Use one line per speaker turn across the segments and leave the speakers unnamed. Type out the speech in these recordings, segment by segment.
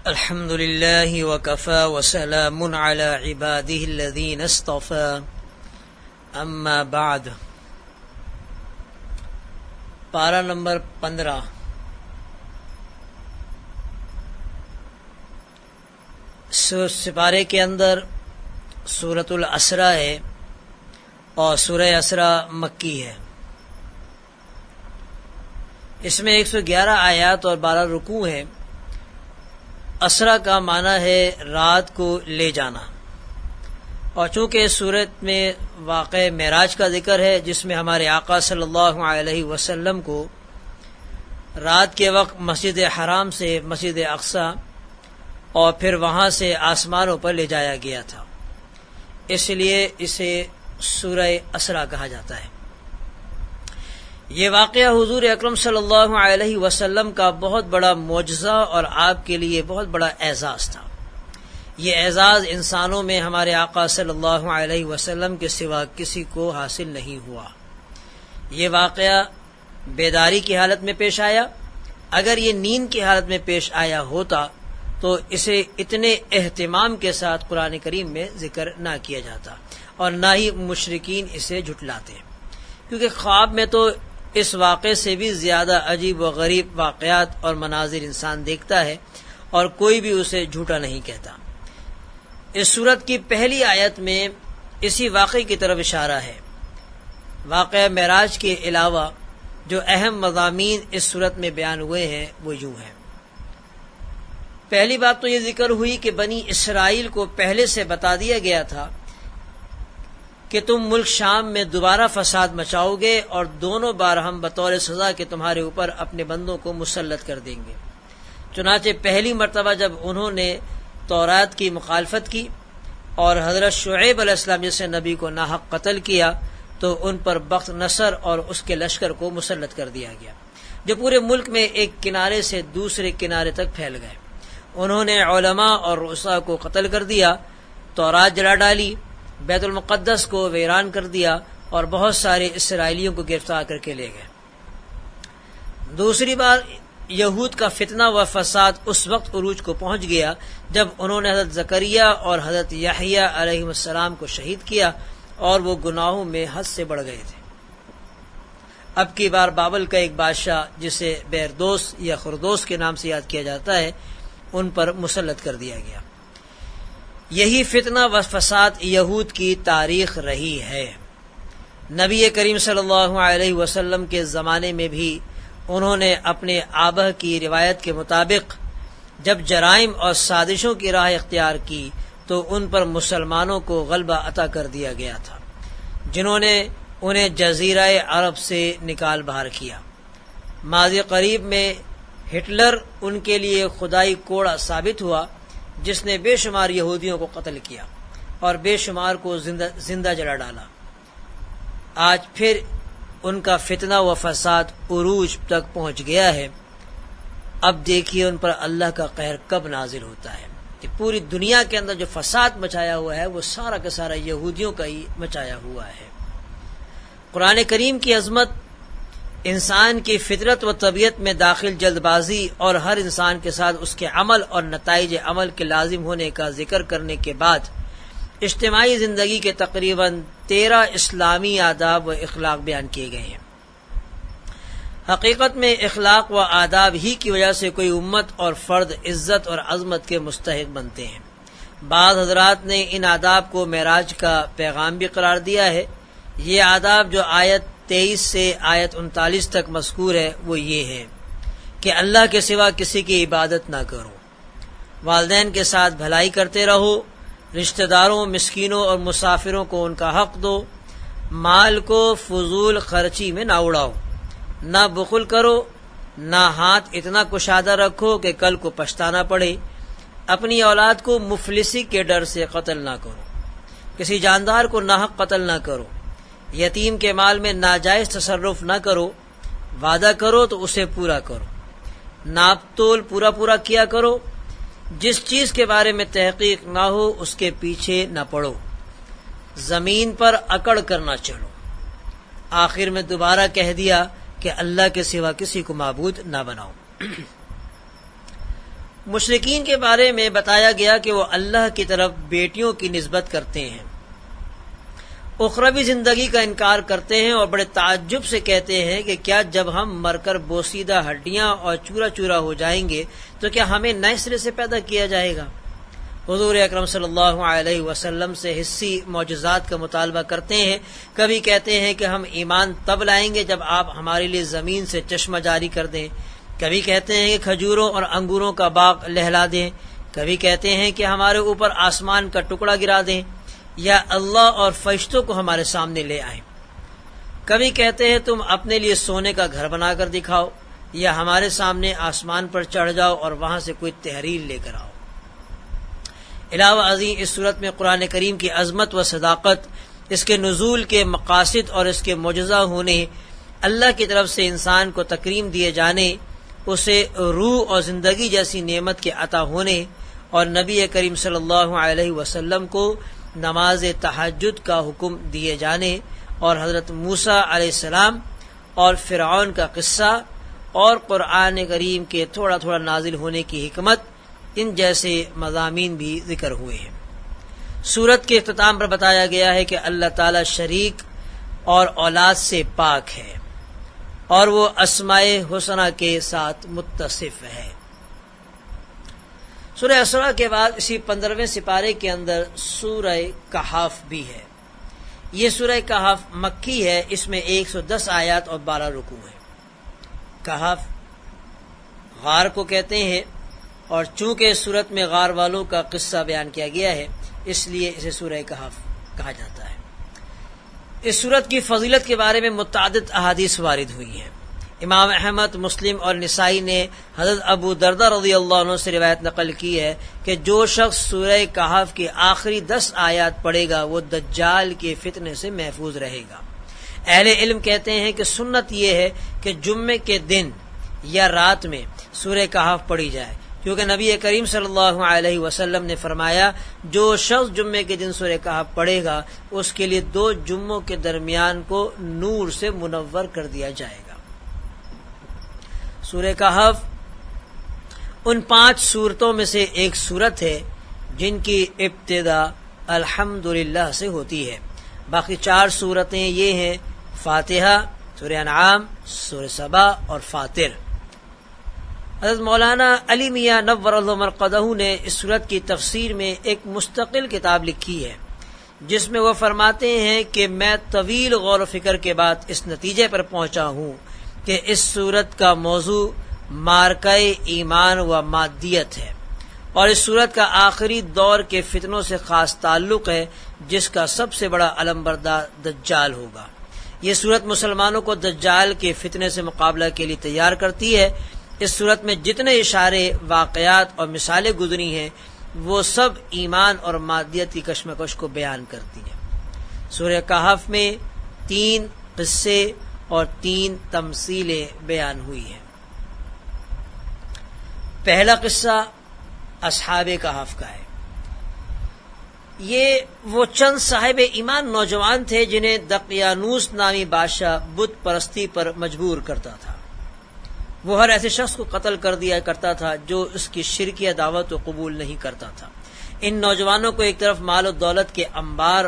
الحمد لله وكفى وسلام على عباده الذين اصطفى اما بعد. پارہ نمبر 15. سپارے کے اندر سورۃ الاسرا ہے اور سورہ اسرا مکی ہے. اس میں 111 آیات اور 12 رکوع ہیں. اسرا کا معنی ہے رات کو لے جانا، اور چونکہ اس صورت میں واقع معراج کا ذکر ہے جس میں ہمارے آقا صلی اللہ علیہ وسلم کو رات کے وقت مسجد حرام سے مسجد اقصی اور پھر وہاں سے آسمانوں پر لے جایا گیا تھا، اس لیے اسے سورہ اسرا کہا جاتا ہے. یہ واقعہ حضور اکرم صلی اللہ علیہ وسلم کا بہت بڑا معجزہ اور آپ کے لیے بہت بڑا اعزاز تھا. یہ اعزاز انسانوں میں ہمارے آقا صلی اللہ علیہ وسلم کے سوا کسی کو حاصل نہیں ہوا. یہ واقعہ بیداری کی حالت میں پیش آیا. اگر یہ نیند کی حالت میں پیش آیا ہوتا تو اسے اتنے اہتمام کے ساتھ قرآن کریم میں ذکر نہ کیا جاتا اور نہ ہی مشرکین اسے جھٹلاتے، کیونکہ خواب میں تو اس واقعے سے بھی زیادہ عجیب و غریب واقعات اور مناظر انسان دیکھتا ہے اور کوئی بھی اسے جھوٹا نہیں کہتا. اس سورت کی پہلی آیت میں اسی واقعے کی طرف اشارہ ہے. واقعہ معراج کے علاوہ جو اہم مضامین اس سورت میں بیان ہوئے ہیں وہ یوں ہیں. پہلی بات تو یہ ذکر ہوئی کہ بنی اسرائیل کو پہلے سے بتا دیا گیا تھا کہ تم ملک شام میں دوبارہ فساد مچاؤ گے اور دونوں بار ہم بطور سزا کے تمہارے اوپر اپنے بندوں کو مسلط کر دیں گے. چنانچہ پہلی مرتبہ جب انہوں نے تورات کی مخالفت کی اور حضرت شعیب علیہ السلام جیسے نبی کو ناحق قتل کیا تو ان پر بخت نصر اور اس کے لشکر کو مسلط کر دیا گیا، جو پورے ملک میں ایک کنارے سے دوسرے کنارے تک پھیل گئے. انہوں نے علماء اور رؤساء کو قتل کر دیا، تورات جلا ڈالی، بیت المقدس کو ویران کر دیا اور بہت سارے اسرائیلیوں کو گرفتار کر کے لے گئے. دوسری بار یہود کا فتنہ و فساد اس وقت عروج کو پہنچ گیا جب انہوں نے حضرت زکریا اور حضرت یحییٰ علیہ السلام کو شہید کیا اور وہ گناہوں میں حد سے بڑھ گئے تھے. اب کی بار بابل کا ایک بادشاہ جسے بیردوس یا خردوس کے نام سے یاد کیا جاتا ہے ان پر مسلط کر دیا گیا. یہی فتنہ و فساد یہود کی تاریخ رہی ہے. نبی کریم صلی اللہ علیہ وسلم کے زمانے میں بھی انہوں نے اپنے آبا کی روایت کے مطابق جب جرائم اور سازشوں کی راہ اختیار کی تو ان پر مسلمانوں کو غلبہ عطا کر دیا گیا تھا، جنہوں نے انہیں جزیرہ عرب سے نکال باہر کیا. ماضی قریب میں ہٹلر ان کے لیے خدائی کوڑا ثابت ہوا جس نے بے شمار یہودیوں کو قتل کیا اور بے شمار کو زندہ جلا ڈالا. آج پھر ان کا فتنہ و فساد عروج تک پہنچ گیا ہے. اب دیکھیے ان پر اللہ کا قہر کب نازل ہوتا ہے کہ پوری دنیا کے اندر جو فساد مچایا ہوا ہے وہ سارا کا سارا یہودیوں کا ہی مچایا ہوا ہے. قرآن کریم کی عظمت انسان کی فطرت و طبیعت میں داخل جلد بازی اور ہر انسان کے ساتھ اس کے عمل اور نتائج عمل کے لازم ہونے کا ذکر کرنے کے بعد اجتماعی زندگی کے تقریباً 13 اسلامی آداب و اخلاق بیان کیے گئے ہیں. حقیقت میں اخلاق و آداب ہی کی وجہ سے کوئی امت اور فرد عزت اور عظمت کے مستحق بنتے ہیں. بعض حضرات نے ان آداب کو معراج کا پیغام بھی قرار دیا ہے. یہ آداب جو آیت 23 سے آیت 39 تک مذکور ہے وہ یہ ہے کہ اللہ کے سوا کسی کی عبادت نہ کرو، والدین کے ساتھ بھلائی کرتے رہو، رشتہ داروں، مسکینوں اور مسافروں کو ان کا حق دو، مال کو فضول خرچی میں نہ اڑاؤ، نہ بخل کرو، نہ ہاتھ اتنا کشادہ رکھو کہ کل کو پچھتانا پڑے، اپنی اولاد کو مفلسی کے ڈر سے قتل نہ کرو، کسی جاندار کو ناحق قتل نہ کرو، یتیم کے مال میں ناجائز تصرف نہ کرو، وعدہ کرو تو اسے پورا کرو، ناپ تول پورا کیا کرو، جس چیز کے بارے میں تحقیق نہ ہو اس کے پیچھے نہ پڑو، زمین پر اکڑ کر نہ چلو. آخر میں دوبارہ کہہ دیا کہ اللہ کے سوا کسی کو معبود نہ بناؤ. مشرکین کے بارے میں بتایا گیا کہ وہ اللہ کی طرف بیٹیوں کی نسبت کرتے ہیں، اخروی زندگی کا انکار کرتے ہیں اور بڑے تعجب سے کہتے ہیں کہ کیا جب ہم مر کر بوسیدہ ہڈیاں اور چورا چورا ہو جائیں گے تو کیا ہمیں نئے سرے سے پیدا کیا جائے گا؟ حضور اکرم صلی اللہ علیہ وسلم سے حسی معجزات کا مطالبہ کرتے ہیں، کبھی کہتے ہیں کہ ہم ایمان تب لائیں گے جب آپ ہمارے لیے زمین سے چشمہ جاری کر دیں، کبھی کہتے ہیں کہ کھجوروں اور انگوروں کا باغ لہلا دیں، کبھی کہتے ہیں کہ ہمارے اوپر آسمان کا ٹکڑا گرا دیں یا اللہ اور فرشتوں کو ہمارے سامنے لے آئیں، کبھی کہتے ہیں تم اپنے لیے سونے کا گھر بنا کر دکھاؤ یا ہمارے سامنے آسمان پر چڑھ جاؤ اور وہاں سے کوئی تحریر لے کر آؤ۔ علاوہ ازیں اس صورت میں قرآن کریم کی عظمت و صداقت، اس کے نزول کے مقاصد اور اس کے معجزہ ہونے، اللہ کی طرف سے انسان کو تکریم دیے جانے، اسے روح اور زندگی جیسی نعمت کے عطا ہونے اور نبی کریم صلی اللہ علیہ وسلم کو نماز تہجد کا حکم دیے جانے اور حضرت موسیٰ علیہ السلام اور فرعون کا قصہ اور قرآن کریم کے تھوڑا تھوڑا نازل ہونے کی حکمت، ان جیسے مضامین بھی ذکر ہوئے ہیں۔ سورت کے اختتام پر بتایا گیا ہے کہ اللہ تعالی شریک اور اولاد سے پاک ہے اور وہ اسماء حسنہ کے ساتھ متصف ہے۔ سورہ اسراء کے بعد اسی 15ویں سپارے کے اندر سورہ کہف بھی ہے۔ یہ سورہ کہف مکی ہے، اس میں 110 آیات اور 12 رکوع ہیں۔ کہف غار کو کہتے ہیں اور چونکہ اس سورت میں غار والوں کا قصہ بیان کیا گیا ہے اس لیے اسے سورہ کہف کہا جاتا ہے۔ اس سورت کی فضیلت کے بارے میں متعدد احادیث وارد ہوئی ہیں۔ امام احمد، مسلم اور نسائی نے حضرت ابو دردہ رضی اللہ عنہ سے روایت نقل کی ہے کہ جو شخص سورہ کہف کی آخری 10 آیات پڑھے گا وہ دجال کے فتنے سے محفوظ رہے گا۔ اہل علم کہتے ہیں کہ سنت یہ ہے کہ جمعے کے دن یا رات میں سورہ کہف پڑھی جائے، کیونکہ نبی کریم صلی اللہ علیہ وسلم نے فرمایا جو شخص جمعے کے دن سورہ کہف پڑھے گا اس کے لیے 2 جمعوں کے درمیان کو نور سے منور کر دیا جائے گا۔ سورہ کہف ان 5 سورتوں میں سے ایک سورت ہے جن کی ابتدا الحمدللہ سے ہوتی ہے۔ باقی 4 سورتیں یہ ہیں فاتحہ، سورہ انعام، سورہ سبا اور فاطر۔ حضرت مولانا علی میاں نور اللہ مرقدہ نے اس سورت کی تفسیر میں ایک مستقل کتاب لکھی ہے جس میں وہ فرماتے ہیں کہ میں طویل غور و فکر کے بعد اس نتیجے پر پہنچا ہوں کہ اس سورت کا موضوع مارکہ ایمان و مادیت ہے اور اس سورت کا آخری دور کے فتنوں سے خاص تعلق ہے جس کا سب سے بڑا علمبردار دجال ہوگا۔ یہ سورت مسلمانوں کو دجال کے فتنے سے مقابلہ کے لیے تیار کرتی ہے۔ اس صورت میں جتنے اشارے، واقعات اور مثالیں گزری ہیں وہ سب ایمان اور مادیت کی کشمکش کو بیان کرتی ہیں۔ سورہ کہف میں 3 قصے اور 3 تمثیلیں بیان ہوئی ہیں۔ پہلا قصہ اصحاب کہف کا ہے۔ یہ وہ چند صاحب ایمان نوجوان تھے جنہیں دقیانوس نامی بادشاہ بت پرستی پر مجبور کرتا تھا۔ وہ ہر ایسے شخص کو قتل کر دیا کرتا تھا جو اس کی شرکیہ دعوت کو قبول نہیں کرتا تھا۔ ان نوجوانوں کو ایک طرف مال و دولت کے انبار،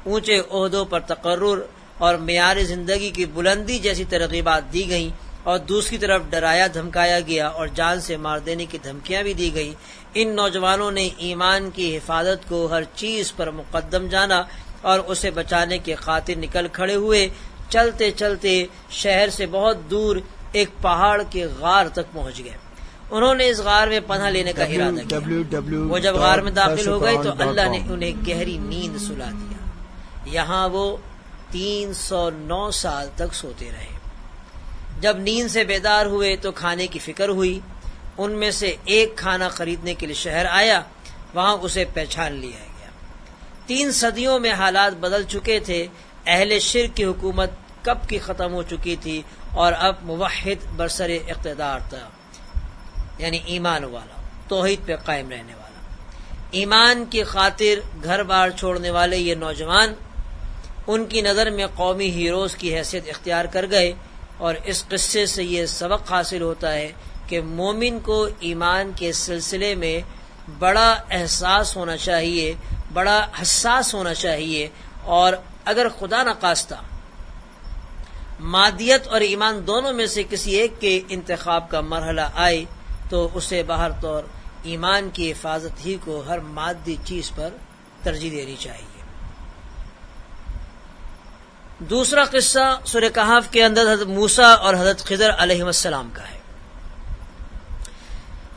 اونچے عہدوں پر تقرر اور معیار زندگی کی بلندی جیسی ترغیبات دی گئیں اور دوسری طرف ڈرایا دھمکایا گیا اور جان سے مار دینے کی دھمکیاں بھی دی گئیں۔ ان نوجوانوں نے ایمان کی حفاظت کو ہر چیز پر مقدم جانا اور اسے بچانے کے خاطر نکل کھڑے ہوئے۔ چلتے چلتے شہر سے بہت دور ایک پہاڑ کے غار تک پہنچ گئے۔ انہوں نے اس غار میں پناہ لینے کا ارادہ کیا۔ وہ جب غار میں داخل ہو گئے تو اللہ نے انہیں گہری نیند سلا دیا۔ یہاں وہ 309 سال تک سوتے رہے۔ جب نیند سے بیدار ہوئے تو کھانے کی فکر ہوئی۔ ان میں سے ایک کھانا خریدنے کے لیے شہر آیا، وہاں اسے پہچان لیا گیا۔ 3 صدیوں میں حالات بدل چکے تھے۔ اہل شرک کی حکومت کب کی ختم ہو چکی تھی اور اب موحد برسر اقتدار تھا، یعنی ایمان والا، توحید پہ قائم رہنے والا۔ ایمان کی خاطر گھر بار چھوڑنے والے یہ نوجوان ان کی نظر میں قومی ہیروز کی حیثیت اختیار کر گئے، اور اس قصے سے یہ سبق حاصل ہوتا ہے کہ مومن کو ایمان کے سلسلے میں بڑا احساس ہونا چاہیے، بڑا حساس ہونا چاہیے، اور اگر خدا نخواستہ مادیت اور ایمان دونوں میں سے کسی ایک کے انتخاب کا مرحلہ آئے تو اسے باہر طور ایمان کی حفاظت ہی کو ہر مادی چیز پر ترجیح دینی چاہیے۔ دوسرا قصہ سورہ کہف کے اندر حضرت موسیٰ اور حضرت خضر علیہ السلام کا ہے۔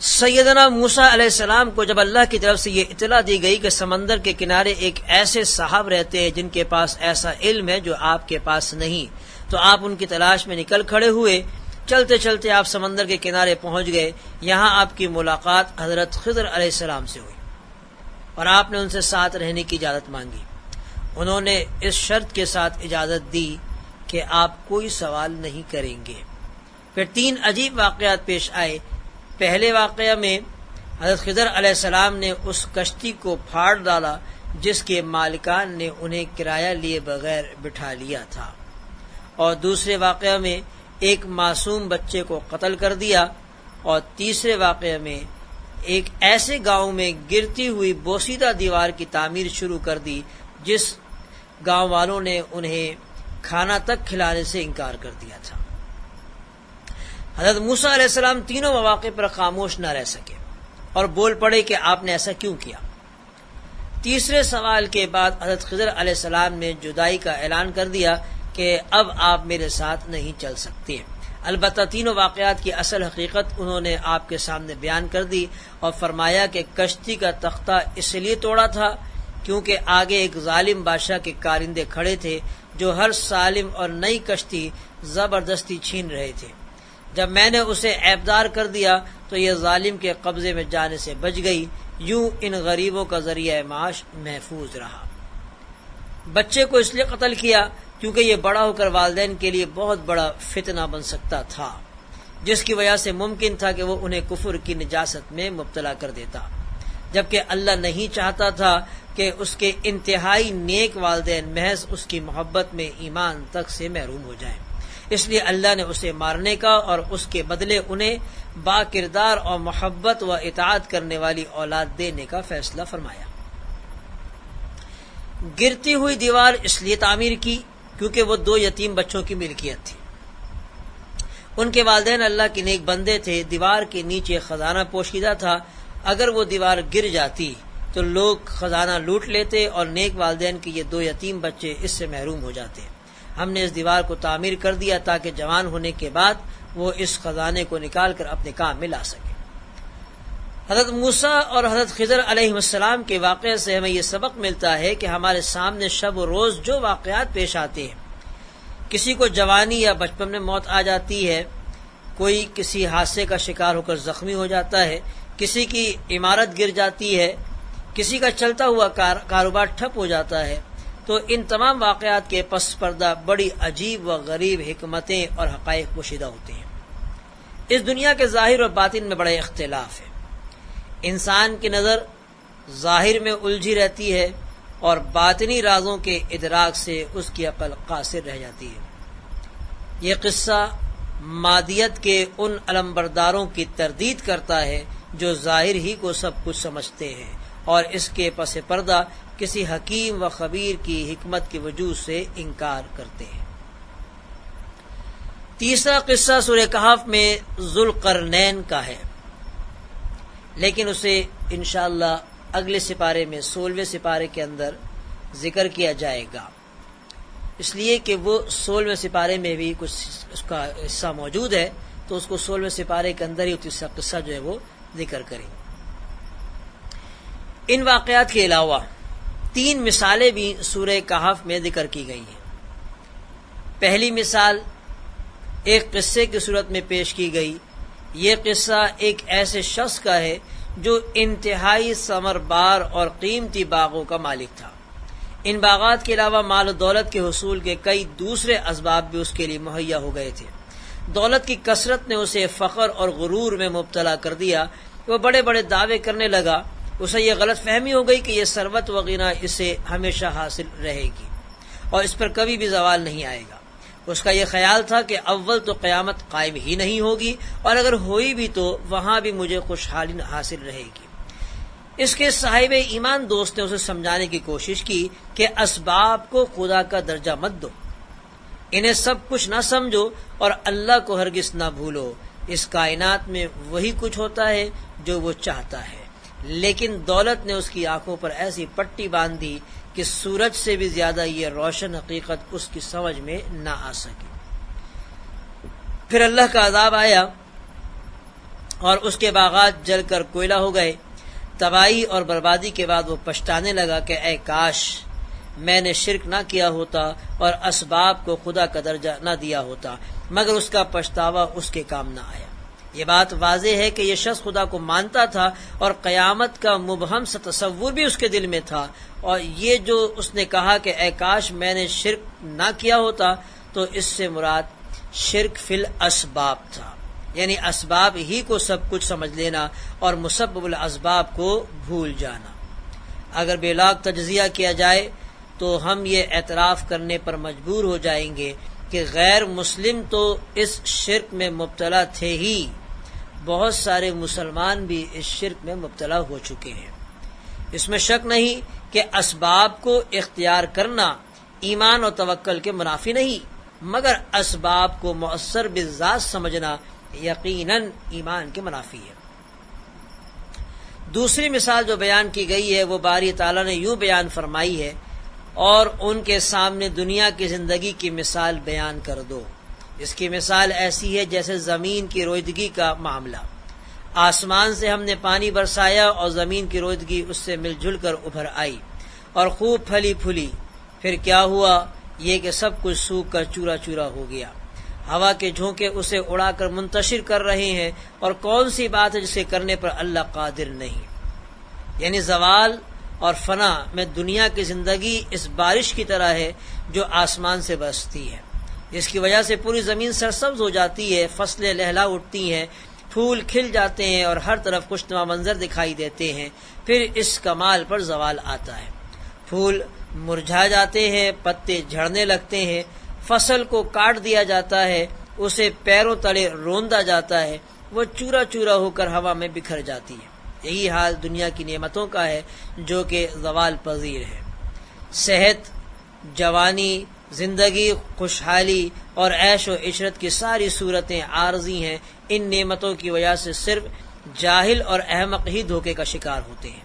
سیدنا موسیٰ علیہ السلام کو جب اللہ کی طرف سے یہ اطلاع دی گئی کہ سمندر کے کنارے ایک ایسے صاحب رہتے ہیں جن کے پاس ایسا علم ہے جو آپ کے پاس نہیں، تو آپ ان کی تلاش میں نکل کھڑے ہوئے۔ چلتے چلتے آپ سمندر کے کنارے پہنچ گئے۔ یہاں آپ کی ملاقات حضرت خضر علیہ السلام سے ہوئی اور آپ نے ان سے ساتھ رہنے کی اجازت مانگی۔ انہوں نے اس شرط کے ساتھ اجازت دی کہ آپ کوئی سوال نہیں کریں گے۔ پھر 3 عجیب واقعات پیش آئے۔ پہلے واقعہ میں حضرت خضر علیہ السلام نے اس کشتی کو پھاڑ ڈالا جس کے مالکان نے انہیں کرایہ لیے بغیر بٹھا لیا تھا، اور دوسرے واقعہ میں ایک معصوم بچے کو قتل کر دیا، اور تیسرے واقعہ میں ایک ایسے گاؤں میں گرتی ہوئی بوسیدہ دیوار کی تعمیر شروع کر دی جس گاؤں والوں نے انہیں کھانا تک کھلانے سے انکار کر دیا تھا۔ حضرت موسیٰ علیہ السلام تینوں مواقع پر خاموش نہ رہ سکے اور بول پڑے کہ آپ نے ایسا کیوں کیا۔ تیسرے سوال کے بعد حضرت خضر علیہ السلام نے جدائی کا اعلان کر دیا کہ اب آپ میرے ساتھ نہیں چل سکتے۔ البتہ تینوں واقعات کی اصل حقیقت انہوں نے آپ کے سامنے بیان کر دی اور فرمایا کہ کشتی کا تختہ اس لیے توڑا تھا کیونکہ آگے ایک ظالم بادشاہ کے کارندے کھڑے تھے جو ہر سالم اور نئی کشتی زبردستی چھین رہے تھے۔ جب میں نے اسے عیبدار کر دیا تو یہ ظالم کے قبضے میں جانے سے بچ گئی، یوں ان غریبوں کا ذریعہ معاش محفوظ رہا۔ بچے کو اس لیے قتل کیا کیونکہ یہ بڑا ہو کر والدین کے لیے بہت بڑا فتنہ بن سکتا تھا، جس کی وجہ سے ممکن تھا کہ وہ انہیں کفر کی نجاست میں مبتلا کر دیتا، جبکہ اللہ نہیں چاہتا تھا کہ اس کے انتہائی نیک والدین محض اس کی محبت میں ایمان تک سے محروم ہو جائیں۔ اس لیے اللہ نے اسے مارنے کا اور اس کے بدلے انہیں با کردار اور محبت و اطاعت کرنے والی اولاد دینے کا فیصلہ فرمایا۔ گرتی ہوئی دیوار اس لیے تعمیر کی کیونکہ وہ 2 یتیم بچوں کی ملکیت تھی۔ ان کے والدین اللہ کے نیک بندے تھے۔ دیوار کے نیچے خزانہ پوشیدہ تھا، اگر وہ دیوار گر جاتی تو لوگ خزانہ لوٹ لیتے اور نیک والدین کے یہ 2 یتیم بچے اس سے محروم ہو جاتے۔ ہم نے اس دیوار کو تعمیر کر دیا تاکہ جوان ہونے کے بعد وہ اس خزانے کو نکال کر اپنے کام میں لا سکے۔ حضرت موسیٰ اور حضرت خضر علیہ السلام کے واقعے سے ہمیں یہ سبق ملتا ہے کہ ہمارے سامنے شب و روز جو واقعات پیش آتے ہیں، کسی کو جوانی یا بچپن میں موت آ جاتی ہے، کوئی کسی حادثے کا شکار ہو کر زخمی ہو جاتا ہے، کسی کی عمارت گر جاتی ہے، کسی کا چلتا ہوا کاروبار ٹھپ ہو جاتا ہے، تو ان تمام واقعات کے پس پردہ بڑی عجیب و غریب حکمتیں اور حقائق پوشیدہ ہوتے ہیں۔ اس دنیا کے ظاہر اور باطن میں بڑا اختلاف ہے۔ انسان کی نظر ظاہر میں الجھی رہتی ہے اور باطنی رازوں کے ادراک سے اس کی عقل قاصر رہ جاتی ہے۔ یہ قصہ مادیت کے ان علمبرداروں کی تردید کرتا ہے جو ظاہر ہی کو سب کچھ سمجھتے ہیں اور اس کے پس پردہ کسی حکیم و خبیر کی حکمت کے وجود سے انکار کرتے ہیں۔ تیسرا قصہ سورہ کہف میں ذوالقرنین کا ہے، لیکن اسے انشاءاللہ اگلے سپارے میں 16ویں سپارے کے اندر ذکر کیا جائے گا، اس لیے کہ وہ 16ویں سپارے میں بھی کچھ اس کا حصہ موجود ہے، تو اس کو 16ویں سپارے کے اندر ہی تیسرا قصہ جو ہے وہ ذکر کریں۔ ان واقعات کے علاوہ 3 مثالیں بھی سورہ کہف میں ذکر کی گئی ہیں۔ پہلی مثال ایک قصے کی صورت میں پیش کی گئی۔ یہ قصہ ایک ایسے شخص کا ہے جو انتہائی ثمربار اور قیمتی باغوں کا مالک تھا۔ ان باغات کے علاوہ مال و دولت کے حصول کے کئی دوسرے اسباب بھی اس کے لیے مہیا ہو گئے تھے۔ دولت کی کثرت نے اسے فخر اور غرور میں مبتلا کر دیا۔ وہ بڑے بڑے دعوے کرنے لگا۔ اسے یہ غلط فہمی ہو گئی کہ یہ ثروت و غنا اسے ہمیشہ حاصل رہے گی اور اس پر کبھی بھی زوال نہیں آئے گا۔ اس کا یہ خیال تھا کہ اول تو قیامت قائم ہی نہیں ہوگی، اور اگر ہوئی بھی تو وہاں بھی مجھے خوشحالی حاصل رہے گی۔ اس کے صاحب ایمان دوست نے اسے سمجھانے کی کوشش کی کہ اسباب کو خدا کا درجہ مت دو، انہیں سب کچھ نہ سمجھو اور اللہ کو ہرگز نہ بھولو۔ اس کائنات میں وہی کچھ ہوتا ہے جو وہ چاہتا ہے، لیکن دولت نے اس کی آنکھوں پر ایسی پٹی باندھ دی کہ سورج سے بھی زیادہ یہ روشن حقیقت اس کی سمجھ میں نہ آ سکی۔ پھر اللہ کا عذاب آیا اور اس کے باغات جل کر کوئلہ ہو گئے۔ تباہی اور بربادی کے بعد وہ پچھتانے لگا کہ اے کاش میں نے شرک نہ کیا ہوتا اور اسباب کو خدا کا درجہ نہ دیا ہوتا، مگر اس کا پچھتاوا اس کے کام نہ آیا۔ یہ بات واضح ہے کہ یہ شخص خدا کو مانتا تھا اور قیامت کا مبہم سا تصور بھی اس کے دل میں تھا، اور یہ جو اس نے کہا کہ اے کاش میں نے شرک نہ کیا ہوتا، تو اس سے مراد شرک فی الاسباب تھا، یعنی اسباب ہی کو سب کچھ سمجھ لینا اور مسبب الاسباب کو بھول جانا۔ اگر بے لاگ تجزیہ کیا جائے تو ہم یہ اعتراف کرنے پر مجبور ہو جائیں گے کہ غیر مسلم تو اس شرک میں مبتلا تھے ہی، بہت سارے مسلمان بھی اس شرک میں مبتلا ہو چکے ہیں۔ اس میں شک نہیں کہ اسباب کو اختیار کرنا ایمان اور توکل کے منافی نہیں، مگر اسباب کو مؤثر بالذات سمجھنا یقیناً ایمان کے منافی ہے۔ دوسری مثال جو بیان کی گئی ہے وہ باری تعالیٰ نے یوں بیان فرمائی ہے، اور ان کے سامنے دنیا کی زندگی کی مثال بیان کر دو۔ اس کی مثال ایسی ہے جیسے زمین کی رویدگی کا معاملہ۔ آسمان سے ہم نے پانی برسایا اور زمین کی رویدگی اس سے مل جل کر ابھر آئی اور خوب پھلی پھولی، پھر کیا ہوا یہ کہ سب کچھ سوکھ کر چورا چورا ہو گیا۔ ہوا کے جھونکے اسے اڑا کر منتشر کر رہے ہیں، اور کون سی بات ہے جسے کرنے پر اللہ قادر نہیں۔ یعنی زوال اور فنا میں دنیا کی زندگی اس بارش کی طرح ہے جو آسمان سے برستی ہے، جس کی وجہ سے پوری زمین سرسبز ہو جاتی ہے، فصلیں لہلا اٹھتی ہیں، پھول کھل جاتے ہیں اور ہر طرف خوشنما منظر دکھائی دیتے ہیں۔ پھر اس کمال پر زوال آتا ہے، پھول مرجھا جاتے ہیں، پتے جھڑنے لگتے ہیں، فصل کو کاٹ دیا جاتا ہے، اسے پیروں تلے روندا جاتا ہے، وہ چورا چورا ہو کر ہوا میں بکھر جاتی ہے۔ یہی حال دنیا کی نعمتوں کا ہے جو کہ زوال پذیر ہے۔ صحت، جوانی، زندگی، خوشحالی اور عیش و عشرت کی ساری صورتیں عارضی ہیں۔ ان نعمتوں کی وجہ سے صرف جاہل اور احمق ہی دھوکے کا شکار ہوتے ہیں۔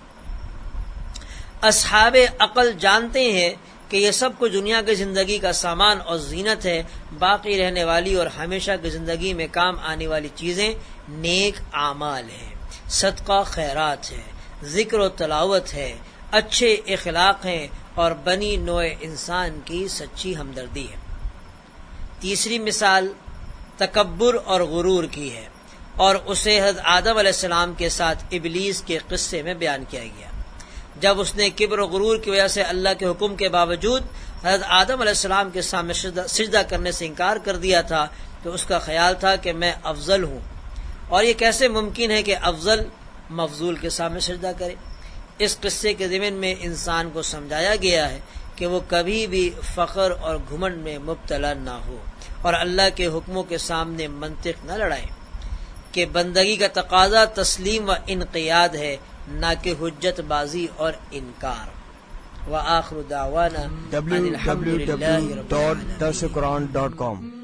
اصحاب عقل جانتے ہیں کہ یہ سب کچھ دنیا کی زندگی کا سامان اور زینت ہے، باقی رہنے والی اور ہمیشہ کی زندگی میں کام آنے والی چیزیں نیک اعمال ہیں، صدقہ خیرات ہے، ذکر و تلاوت ہے، اچھے اخلاق ہیں اور بنی نوع انسان کی سچی ہمدردی ہے۔ تیسری مثال تکبر اور غرور کی ہے، اور اسے حضرت آدم علیہ السلام کے ساتھ ابلیس کے قصے میں بیان کیا گیا۔ جب اس نے کبر و غرور کی وجہ سے اللہ کے حکم کے باوجود حضرت آدم علیہ السلام کے سامنے سجدہ کرنے سے انکار کر دیا تھا، تو اس کا خیال تھا کہ میں افضل ہوں، اور یہ کیسے ممکن ہے کہ افضل مفضول کے سامنے سجدہ کرے۔ اس قصے کے ضمن میں انسان کو سمجھایا گیا ہے کہ وہ کبھی بھی فخر اور گھمنڈ میں مبتلا نہ ہو اور اللہ کے حکموں کے سامنے منطق نہ لڑائے، کہ بندگی کا تقاضا تسلیم و انقیاد ہے، نہ کہ حجت بازی اور انکار۔ وآخر دعوانا ان الحمد للہ رب العالمین۔
www.darsulquran.com